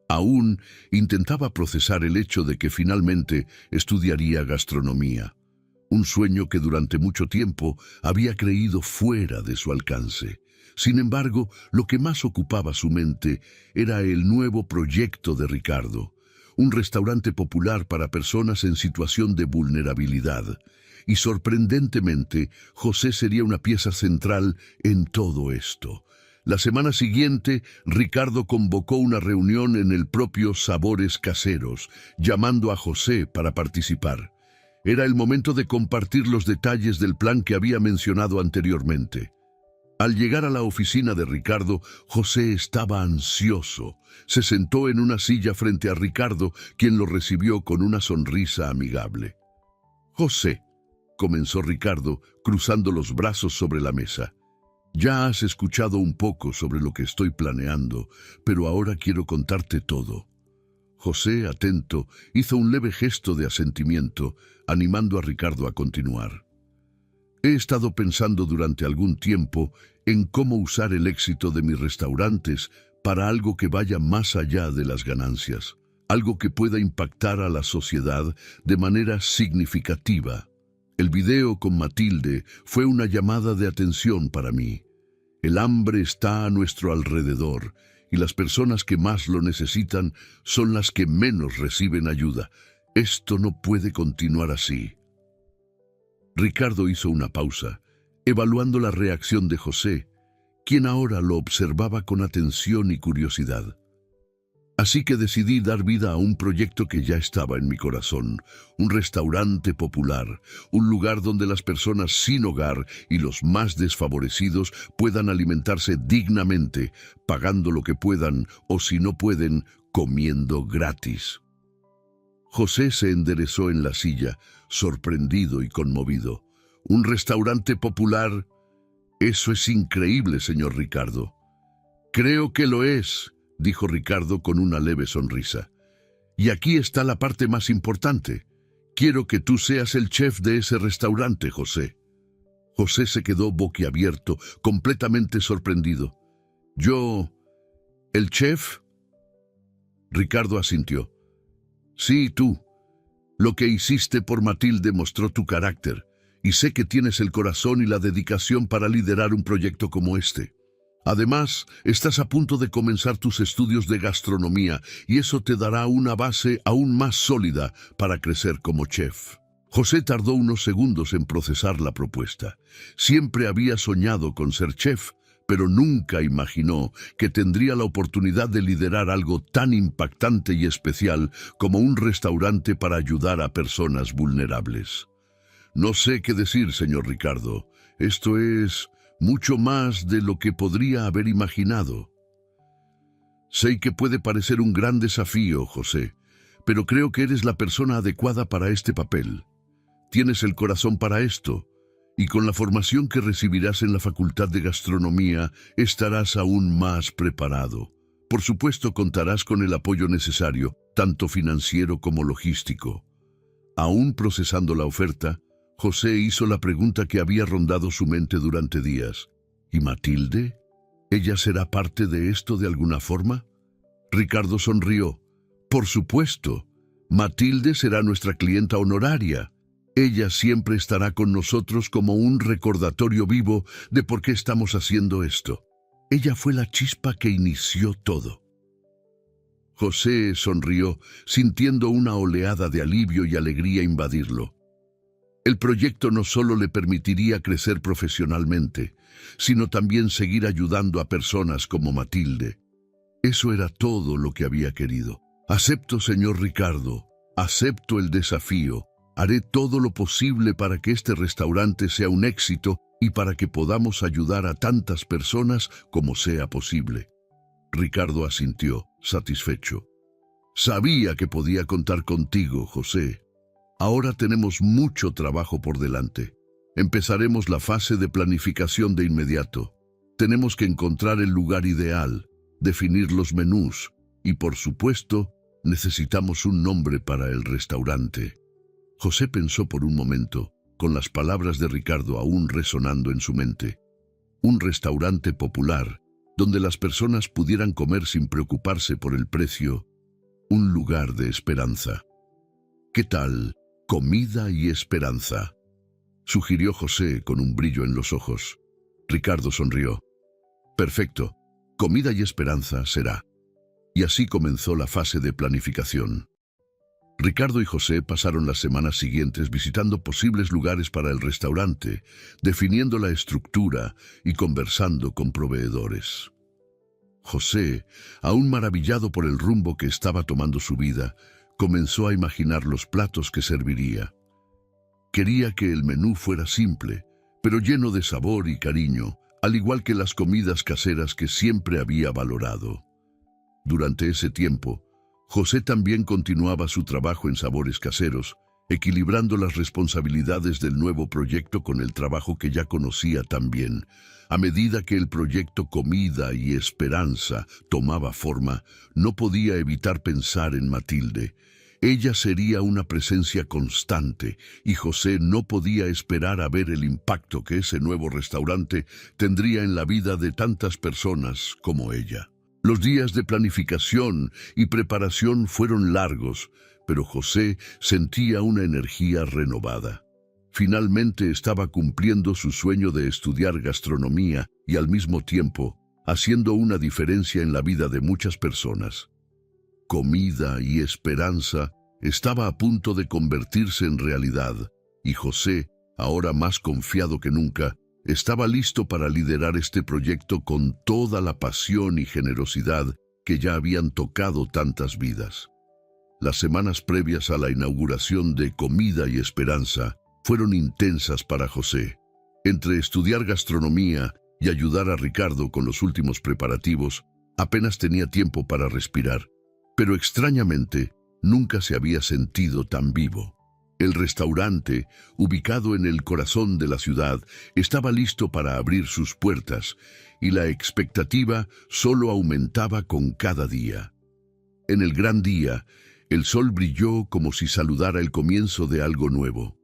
S1: Aún intentaba procesar el hecho de que finalmente estudiaría gastronomía, un sueño que durante mucho tiempo había creído fuera de su alcance. Sin embargo, lo que más ocupaba su mente era el nuevo proyecto de Ricardo, un restaurante popular para personas en situación de vulnerabilidad. Y sorprendentemente, José sería una pieza central en todo esto. La semana siguiente, Ricardo convocó una reunión en el propio Sabores Caseros, llamando a José para participar. Era el momento de compartir los detalles del plan que había mencionado anteriormente. Al llegar a la oficina de Ricardo, José estaba ansioso. Se sentó en una silla frente a Ricardo, quien lo recibió con una sonrisa amigable. «José», comenzó Ricardo, cruzando los brazos sobre la mesa. «Ya has escuchado un poco sobre lo que estoy planeando, pero ahora quiero contarte todo». José, atento, hizo un leve gesto de asentimiento, animando a Ricardo a continuar. «He estado pensando durante algún tiempo en cómo usar el éxito de mis restaurantes para algo que vaya más allá de las ganancias, algo que pueda impactar a la sociedad de manera significativa. El video con Matilde fue una llamada de atención para mí. El hambre está a nuestro alrededor y las personas que más lo necesitan son las que menos reciben ayuda. Esto no puede continuar así». Ricardo hizo una pausa, evaluando la reacción de José, quien ahora lo observaba con atención y curiosidad. Así que decidí dar vida a un proyecto que ya estaba en mi corazón, un restaurante popular, un lugar donde las personas sin hogar y los más desfavorecidos puedan alimentarse dignamente, pagando lo que puedan o si no pueden, comiendo gratis. José se enderezó en la silla, sorprendido y conmovido. «¿Un restaurante popular? Eso es increíble, señor Ricardo». «Creo que lo es», dijo Ricardo con una leve sonrisa. «Y aquí está la parte más importante. Quiero que tú seas el chef de ese restaurante, José». José se quedó boquiabierto, completamente sorprendido. «¿Yo? ¿El chef?» Ricardo asintió. «Sí, tú. Lo que hiciste por Matilde mostró tu carácter, y sé que tienes el corazón y la dedicación para liderar un proyecto como este. Además, estás a punto de comenzar tus estudios de gastronomía, y eso te dará una base aún más sólida para crecer como chef». José tardó unos segundos en procesar la propuesta. Siempre había soñado con ser chef, pero nunca imaginó que tendría la oportunidad de liderar algo tan impactante y especial como un restaurante para ayudar a personas vulnerables. «No sé qué decir, señor Ricardo. Esto es mucho más de lo que podría haber imaginado». «Sé que puede parecer un gran desafío, José, pero creo que eres la persona adecuada para este papel. Tienes el corazón para esto, y con la formación que recibirás en la Facultad de Gastronomía estarás aún más preparado. Por supuesto, contarás con el apoyo necesario, tanto financiero como logístico». Aún procesando la oferta, José hizo la pregunta que había rondado su mente durante días. «¿Y Matilde? ¿Ella será parte de esto de alguna forma?» Ricardo sonrió. «Por supuesto. Matilde será nuestra clienta honoraria. Ella siempre estará con nosotros como un recordatorio vivo de por qué estamos haciendo esto. Ella fue la chispa que inició todo». José sonrió, sintiendo una oleada de alivio y alegría invadirlo. El proyecto no solo le permitiría crecer profesionalmente, sino también seguir ayudando a personas como Matilde. Eso era todo lo que había querido. Acepto, señor Ricardo, acepto el desafío. Haré todo lo posible para que este restaurante sea un éxito y para que podamos ayudar a tantas personas como sea posible. Ricardo asintió, satisfecho. Sabía que podía contar contigo, José. Ahora tenemos mucho trabajo por delante. Empezaremos la fase de planificación de inmediato. Tenemos que encontrar el lugar ideal, definir los menús y, por supuesto, necesitamos un nombre para el restaurante. José pensó por un momento, con las palabras de Ricardo aún resonando en su mente. Un restaurante popular, donde las personas pudieran comer sin preocuparse por el precio. Un lugar de esperanza. ¿Qué tal? Comida y esperanza, sugirió José con un brillo en los ojos. Ricardo sonrió. Perfecto, comida y esperanza será. Y así comenzó la fase de planificación. Ricardo y José pasaron las semanas siguientes visitando posibles lugares para el restaurante, definiendo la estructura y conversando con proveedores. José, aún maravillado por el rumbo que estaba tomando su vida, comenzó a imaginar los platos que serviría. Quería que el menú fuera simple, pero lleno de sabor y cariño, al igual que las comidas caseras que siempre había valorado. Durante ese tiempo, José también continuaba su trabajo en sabores caseros, equilibrando las responsabilidades del nuevo proyecto con el trabajo que ya conocía tan bien. A medida que el proyecto Comida y Esperanza tomaba forma, no podía evitar pensar en Matilde. Ella sería una presencia constante y José no podía esperar a ver el impacto que ese nuevo restaurante tendría en la vida de tantas personas como ella. Los días de planificación y preparación fueron largos, pero José sentía una energía renovada. Finalmente estaba cumpliendo su sueño de estudiar gastronomía y al mismo tiempo haciendo una diferencia en la vida de muchas personas. Comida y Esperanza estaba a punto de convertirse en realidad, y José, ahora más confiado que nunca, estaba listo para liderar este proyecto con toda la pasión y generosidad que ya habían tocado tantas vidas. Las semanas previas a la inauguración de Comida y Esperanza fueron intensas para José. Entre estudiar gastronomía y ayudar a Ricardo con los últimos preparativos, apenas tenía tiempo para respirar. Pero extrañamente, nunca se había sentido tan vivo. El restaurante, ubicado en el corazón de la ciudad, estaba listo para abrir sus puertas, y la expectativa solo aumentaba con cada día. En el gran día, el sol brilló como si saludara el comienzo de algo nuevo.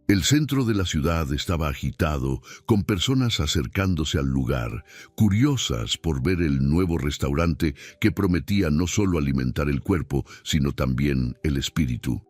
S1: El centro de la ciudad estaba agitado, con personas acercándose al lugar, curiosas por ver el nuevo restaurante que prometía no solo alimentar el cuerpo, sino también el espíritu.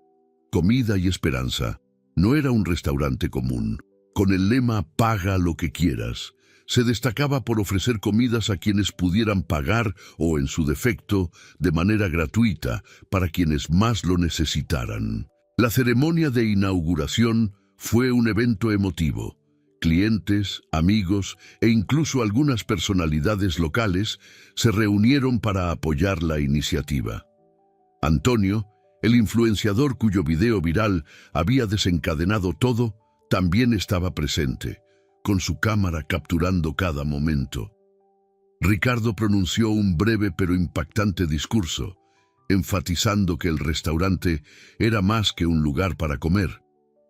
S1: Comida y Esperanza no era un restaurante común. Con el lema «Paga lo que quieras», se destacaba por ofrecer comidas a quienes pudieran pagar o, en su defecto, de manera gratuita para quienes más lo necesitaran. La ceremonia de inauguración fue un evento emotivo. Clientes, amigos e incluso algunas personalidades locales se reunieron para apoyar la iniciativa. Antonio, el influenciador cuyo video viral había desencadenado todo, también estaba presente, con su cámara capturando cada momento. Ricardo pronunció un breve pero impactante discurso, enfatizando que el restaurante era más que un lugar para comer.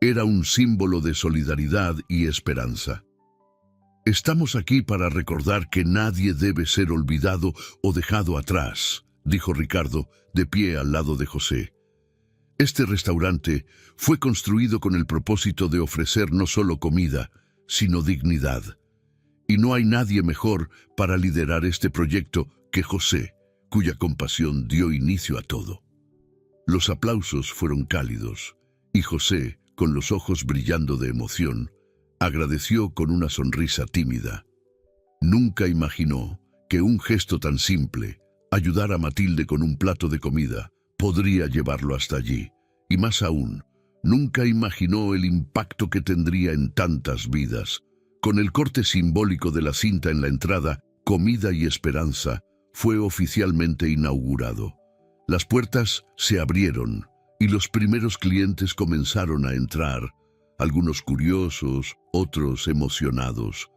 S1: Era un símbolo de solidaridad y esperanza. «Estamos aquí para recordar que nadie debe ser olvidado o dejado atrás», dijo Ricardo, de pie al lado de José. Este restaurante fue construido con el propósito de ofrecer no solo comida, sino dignidad. Y no hay nadie mejor para liderar este proyecto que José, cuya compasión dio inicio a todo. Los aplausos fueron cálidos, y José, con los ojos brillando de emoción, agradeció con una sonrisa tímida. Nunca imaginó que un gesto tan simple, Ayudar a Matilde con un plato de comida podría llevarlo hasta allí. Y más aún, nunca imaginó el impacto que tendría en tantas vidas. Con el corte simbólico de la cinta en la entrada, Comida y Esperanza fue oficialmente inaugurado. Las puertas se abrieron y los primeros clientes comenzaron a entrar, algunos curiosos, otros emocionados.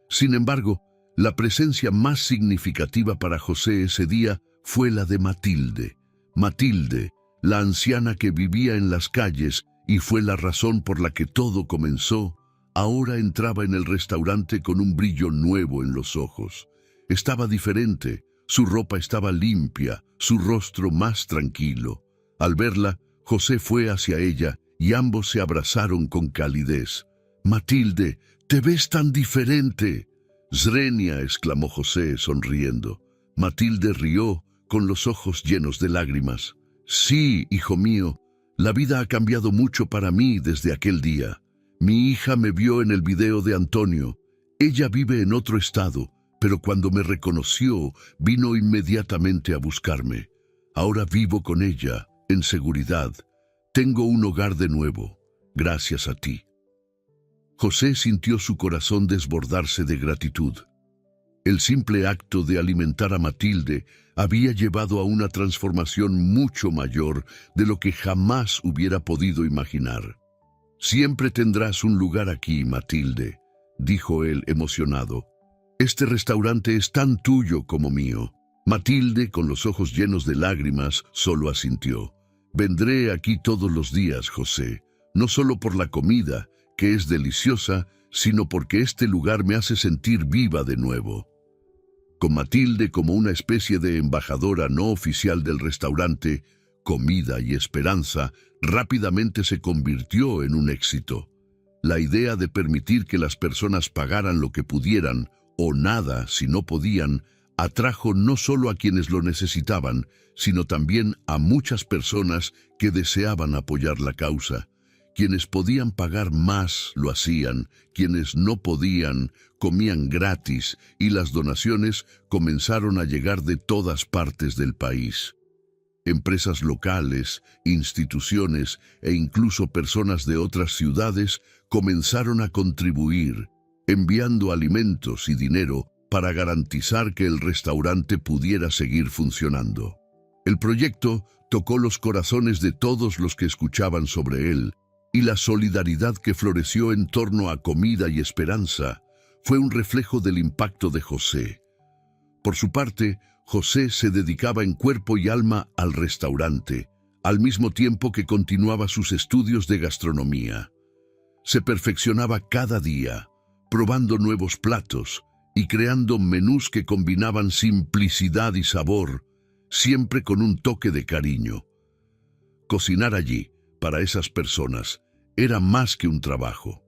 S1: Sin embargo, la presencia más significativa para José ese día fue la de Matilde. Matilde, la anciana que vivía en las calles y fue la razón por la que todo comenzó, ahora entraba en el restaurante con un brillo nuevo en los ojos. Estaba diferente, su ropa estaba limpia, su rostro más tranquilo. Al verla, José fue hacia ella y ambos se abrazaron con calidez. «Matilde, te ves tan diferente». «Zrenia», exclamó José, sonriendo. Matilde rió, con los ojos llenos de lágrimas. «Sí, hijo mío, la vida ha cambiado mucho para mí desde aquel día. Mi hija me vio en el video de Antonio. Ella vive en otro estado, pero cuando me reconoció, vino inmediatamente a buscarme. Ahora vivo con ella, en seguridad. Tengo un hogar de nuevo, gracias a ti». José sintió su corazón desbordarse de gratitud. El simple acto de alimentar a Matilde había llevado a una transformación mucho mayor de lo que jamás hubiera podido imaginar. «Siempre tendrás un lugar aquí, Matilde», dijo él emocionado. «Este restaurante es tan tuyo como mío». Matilde, con los ojos llenos de lágrimas, solo asintió. «Vendré aquí todos los días, José, no solo por la comida, que es deliciosa, sino porque este lugar me hace sentir viva de nuevo». Con Matilde como una especie de embajadora no oficial del restaurante, Comida y Esperanza rápidamente se convirtió en un éxito. La idea de permitir que las personas pagaran lo que pudieran, o nada si no podían, atrajo no solo a quienes lo necesitaban, sino también a muchas personas que deseaban apoyar la causa. Quienes podían pagar más lo hacían, quienes no podían comían gratis y las donaciones comenzaron a llegar de todas partes del país. Empresas locales, instituciones e incluso personas de otras ciudades comenzaron a contribuir, enviando alimentos y dinero para garantizar que el restaurante pudiera seguir funcionando. El proyecto tocó los corazones de todos los que escuchaban sobre él, y la solidaridad que floreció en torno a Comida y Esperanza fue un reflejo del impacto de José. Por su parte, José se dedicaba en cuerpo y alma al restaurante, al mismo tiempo que continuaba sus estudios de gastronomía. Se perfeccionaba cada día, probando nuevos platos y creando menús que combinaban simplicidad y sabor, siempre con un toque de cariño. Cocinar allí, para esas personas, era más que un trabajo,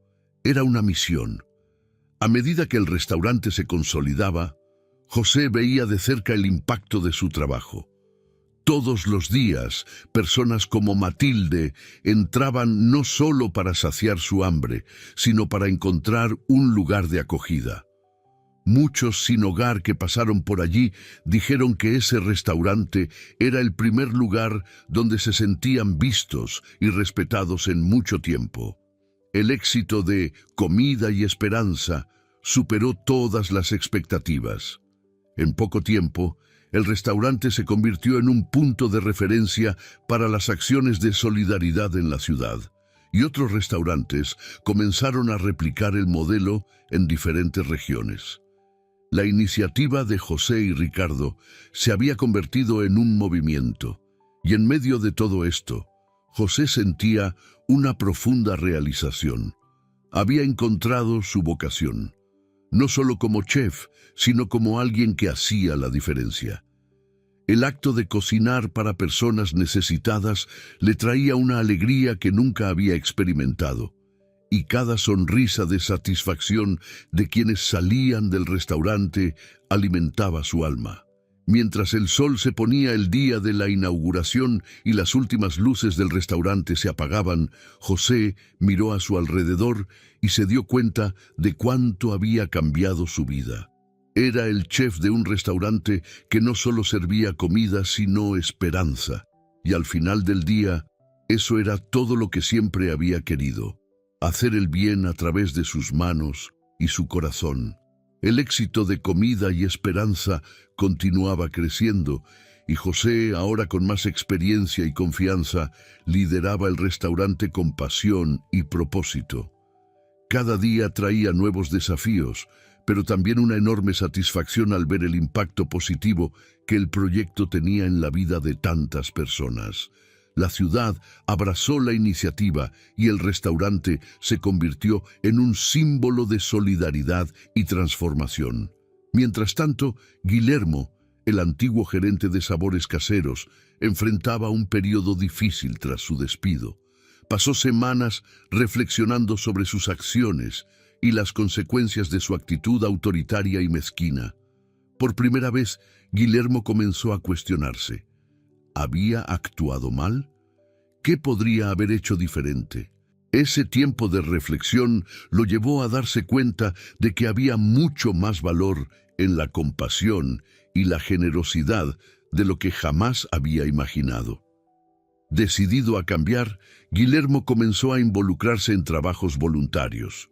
S1: era una misión. A medida que el restaurante se consolidaba, José veía de cerca el impacto de su trabajo. Todos los días, personas como Matilde entraban no solo para saciar su hambre, sino para encontrar un lugar de acogida. Muchos sin hogar que pasaron por allí dijeron que ese restaurante era el primer lugar donde se sentían vistos y respetados en mucho tiempo. El éxito de Comida y Esperanza superó todas las expectativas. En poco tiempo, el restaurante se convirtió en un punto de referencia para las acciones de solidaridad en la ciudad, y otros restaurantes comenzaron a replicar el modelo en diferentes regiones. La iniciativa de José y Ricardo se había convertido en un movimiento, y en medio de todo esto, José sentía una profunda realización. Había encontrado su vocación, no solo como chef, sino como alguien que hacía la diferencia. El acto de cocinar para personas necesitadas le traía una alegría que nunca había experimentado, y cada sonrisa de satisfacción de quienes salían del restaurante alimentaba su alma. Mientras el sol se ponía el día de la inauguración y las últimas luces del restaurante se apagaban, José miró a su alrededor y se dio cuenta de cuánto había cambiado su vida. Era el chef de un restaurante que no solo servía comida, sino esperanza. Y al final del día, eso era todo lo que siempre había querido: hacer el bien a través de sus manos y su corazón. El éxito de Comida y Esperanza continuaba creciendo, y José, ahora con más experiencia y confianza, lideraba el restaurante con pasión y propósito. Cada día traía nuevos desafíos, pero también una enorme satisfacción al ver el impacto positivo que el proyecto tenía en la vida de tantas personas. La ciudad abrazó la iniciativa y el restaurante se convirtió en un símbolo de solidaridad y transformación. Mientras tanto, Guillermo, el antiguo gerente de Sabores Caseros, enfrentaba un periodo difícil tras su despido. Pasó semanas reflexionando sobre sus acciones y las consecuencias de su actitud autoritaria y mezquina. Por primera vez, Guillermo comenzó a cuestionarse. ¿Había actuado mal? ¿Qué podría haber hecho diferente? Ese tiempo de reflexión lo llevó a darse cuenta de que había mucho más valor en la compasión y la generosidad de lo que jamás había imaginado. Decidido a cambiar, Guillermo comenzó a involucrarse en trabajos voluntarios.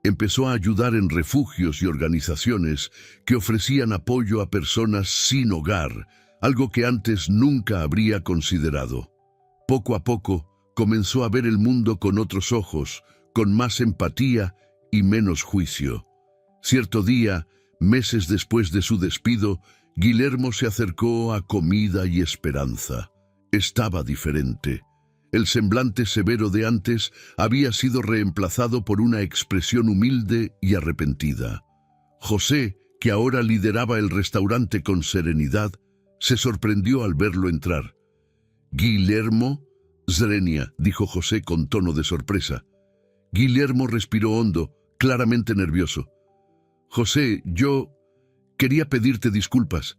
S1: Empezó a ayudar en refugios y organizaciones que ofrecían apoyo a personas sin hogar, algo que antes nunca habría considerado. Poco a poco, comenzó a ver el mundo con otros ojos, con más empatía y menos juicio. Cierto día, meses después de su despido, Guillermo se acercó a Comida y Esperanza. Estaba diferente. El semblante severo de antes había sido reemplazado por una expresión humilde y arrepentida. José, que ahora lideraba el restaurante con serenidad, se sorprendió al verlo entrar. «¿Guillermo?» «Zrenia», dijo José con tono de sorpresa. Guillermo respiró hondo, claramente nervioso. «José, yo quería pedirte disculpas.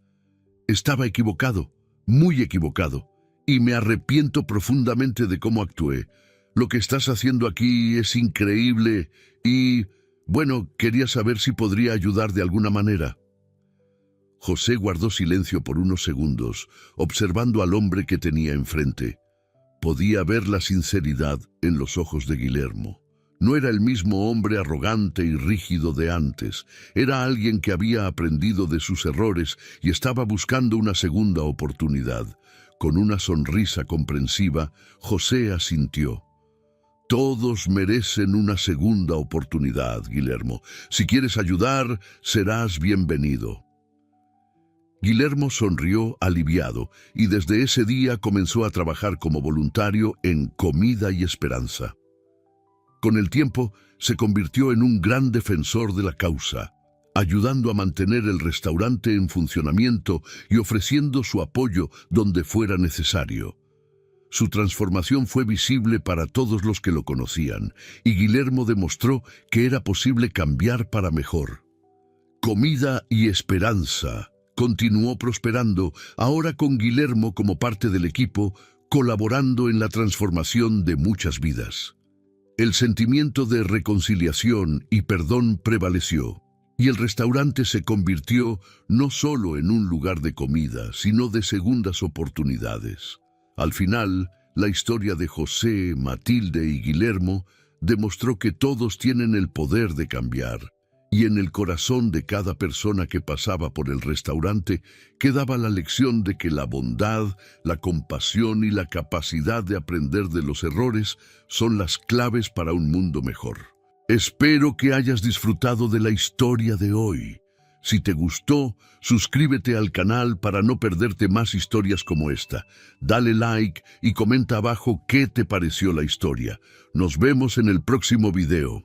S1: Estaba equivocado, muy equivocado, y me arrepiento profundamente de cómo actué. Lo que estás haciendo aquí es increíble y, bueno, quería saber si podría ayudar de alguna manera». José guardó silencio por unos segundos, observando al hombre que tenía enfrente. Podía ver la sinceridad en los ojos de Guillermo. No era el mismo hombre arrogante y rígido de antes. Era alguien que había aprendido de sus errores y estaba buscando una segunda oportunidad. Con una sonrisa comprensiva, José asintió. «Todos merecen una segunda oportunidad, Guillermo. Si quieres ayudar, serás bienvenido». Guillermo sonrió aliviado y desde ese día comenzó a trabajar como voluntario en Comida y Esperanza. Con el tiempo, se convirtió en un gran defensor de la causa, ayudando a mantener el restaurante en funcionamiento y ofreciendo su apoyo donde fuera necesario. Su transformación fue visible para todos los que lo conocían, y Guillermo demostró que era posible cambiar para mejor. Comida y Esperanza continuó prosperando, ahora con Guillermo como parte del equipo, colaborando en la transformación de muchas vidas. El sentimiento de reconciliación y perdón prevaleció, y el restaurante se convirtió no solo en un lugar de comida, sino de segundas oportunidades. Al final, la historia de José, Matilde y Guillermo demostró que todos tienen el poder de cambiar, y en el corazón de cada persona que pasaba por el restaurante quedaba la lección de que la bondad, la compasión y la capacidad de aprender de los errores son las claves para un mundo mejor. Espero que hayas disfrutado de la historia de hoy. Si te gustó, suscríbete al canal para no perderte más historias como esta. Dale like y comenta abajo qué te pareció la historia. Nos vemos en el próximo video.